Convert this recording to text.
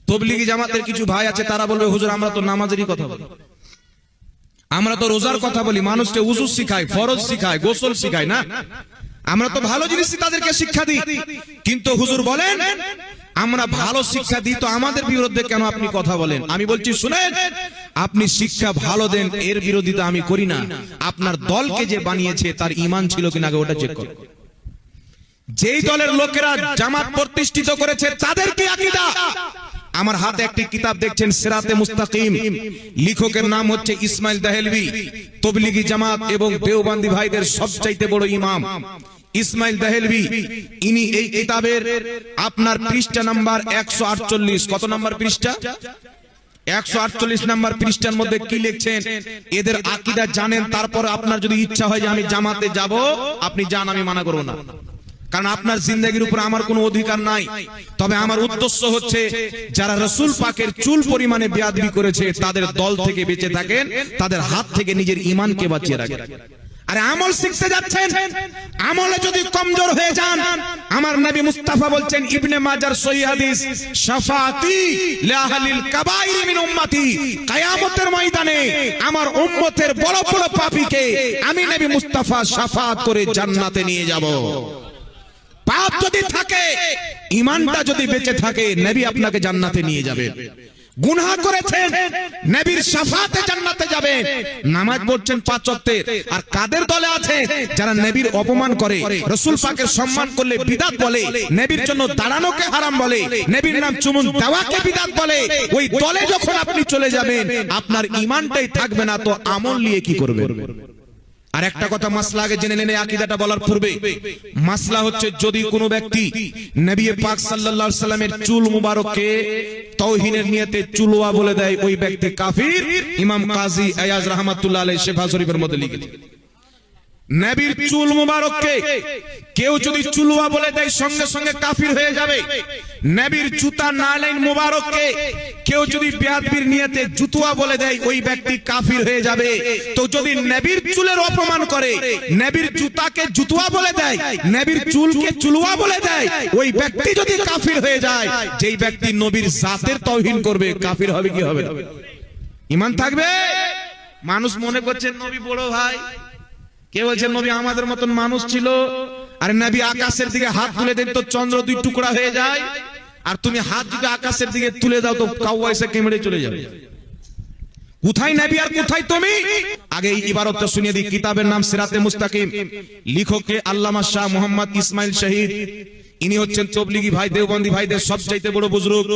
তবলিগি জামাতের কিছু ভাই আছে, তারা বলবে হুজুর আমরা তো নামাজেরই কথা বলি, আমরা তো রোজার কথা বলি, মানুষকে উযু শিখাই, ফরজ শিখাই, গোসল শিখাই, না আমরা তো ভালো জিনিসই তাদেরকে শিক্ষা দিই। কিন্তু হুজুর বলেন আমরা ভালো শিক্ষা দিই, তো আমাদের বিরুদ্ধে কেন আপনি কথা বলেন? আমি বলছি শুনেন, আপনি শিক্ষা ভালো দেন, এর বিরোধিতা আমি করি না। আপনার দলকে যে বানিয়েছে তার ঈমান ছিল কিনা আগে ওটা চেক করুন। যেই দলের লোকেরা জামাত প্রতিষ্ঠিত করেছে তাদের কি আকীদা? আমার হাতে একটি কিতাব দেখছেন, সিরাতে মুস্তাকিম, লেখকের নাম হচ্ছে ইসমাইল দেহলভী, তবলিগি জামাত এবং দেওবন্দি ভাইদের সবচাইতে বড় ইমাম ইসমাইল দেহলভী। ইনি এই কিতাবের আপনার পৃষ্ঠা নাম্বার 148, কত নাম্বার পৃষ্ঠা? 148 নাম্বার পৃষ্ঠার মধ্যে কি লিখছেন? এদের আকীদা জানেন, তারপর আপনার যদি ইচ্ছা হয় যে আমি জামাতে যাব, আপনি যান, আমি মানা করব না, কারণ আপনার জিন্দেগির উপর আমার কোনো অধিকার নাই। তবে আমার উদ্দেশ্য হচ্ছে যারা রাসূল পাকের চুল পরিমাণে বেয়াদবি করেছে তাদের দল থেকে বেঁচে থাকেন, তাদের হাত থেকে নিজের ঈমানকে বাঁচিয়ে রাখেন। আরে আমল শিখতে যাচ্ছেন, আমলে যদি কমজোর হয়ে যান, আমার নবী মুস্তাফা বলছেন ইবনে মাজার সহিহ হাদিস, শাফাআতি লিআহলিল কাবাইর মিন উম্মতি, কিয়ামতের ময়দানে আমার উম্মতের বড় বড় পাপীকে আমি নবী মুস্তাফা শাফাআত করে জান্নাতে নিয়ে যাব। পাপ যদি থাকে, ঈমানটা যদি বেঁচে থাকে, নবী আপনাকে জান্নাতে নিয়ে যাবেন। গুনাহ করেছেন, নবীর শাফাতে জান্নাতে যাবেন। নামাজ পড়ছেন 5 ওয়াক্তের, আর কাদের দলে আছে যারা নবীর অপমান করে, রাসূল পাকের সম্মান করলে বিদআত বলে, নবীর জন্য দাঁড়ানোকে হারাম বলে, নবীর নাম চুমুন দেওয়াকে বিদআত বলে। ওই দলে যখন আপনি চলে যাবেন, আপনার ঈমানটাই থাকবে না, তো আমল নিয়ে কি করবেন? আর একটা কথা মাসলা আগে জেনে নেন আকীদাটা বলার পূর্বে। মাসলা হচ্ছে যদি কোনো ব্যক্তি নবী পাক সাল্লাল্লাহু আলাইহি সাল্লামের চুল মুবারককে তাওহীনের নিয়তে চুলওয়া বলে দেয়, ওই ব্যক্তি কাফির। ইমাম কাজী আয়াজ রাহমাতুল্লাহ আলাইহি শিফা শরীফের মধ্যে লিখেছেন, নবীর চুল মুবারককে কেউ যদি চুলওয়া বলে দেয় সঙ্গে সঙ্গে কাফির হয়ে যাবে। নবীর জুতা নালাইন মুবারককে কেউ যদি বেয়াদবির নিয়তে জুতুয়া বলে দেয়, ওই ব্যক্তি কাফির হয়ে যাবে। তো যদি নবীর চুলের অপমান করে, নবীর জুতাকে জুতুয়া বলে দেয়, নবীর চুলকে চুলওয়া বলে দেয়, ওই ব্যক্তি যদি কাফির হয়ে যায়, যেই ব্যক্তি নবীর জাতের তাওহীন করবে, কাফির হবে কি হবে না? ঈমান থাকবে? মানুষ মনে করছে নবী বড় ভাই, কে বলছেন নবী আমাদের মতন মানুষ ছিল। আর নবী আকাশের দিকে হাত তুলে দেন তো চন্দ্র 2 টুকরা হয়ে যায়, আর তুমি হাত যদি আকাশের দিকে তুলে দাও তো কাউয়া এসে কেমড়ে চলে যাবে। কোথায় নবী আর কোথায় তুমি? আগে এই ইবারতটা শুনিয়ে দিই। কিতাবের নাম সিরাতে মুস্তাকিম, লেখক আল্লামা শাহ মোহাম্মদ ইসমাইল শহীদ। ইনি হচ্ছেন তবলিগি ভাই, দেওবন্দি ভাইদের সবচাইতে বড় বুজুর্গ।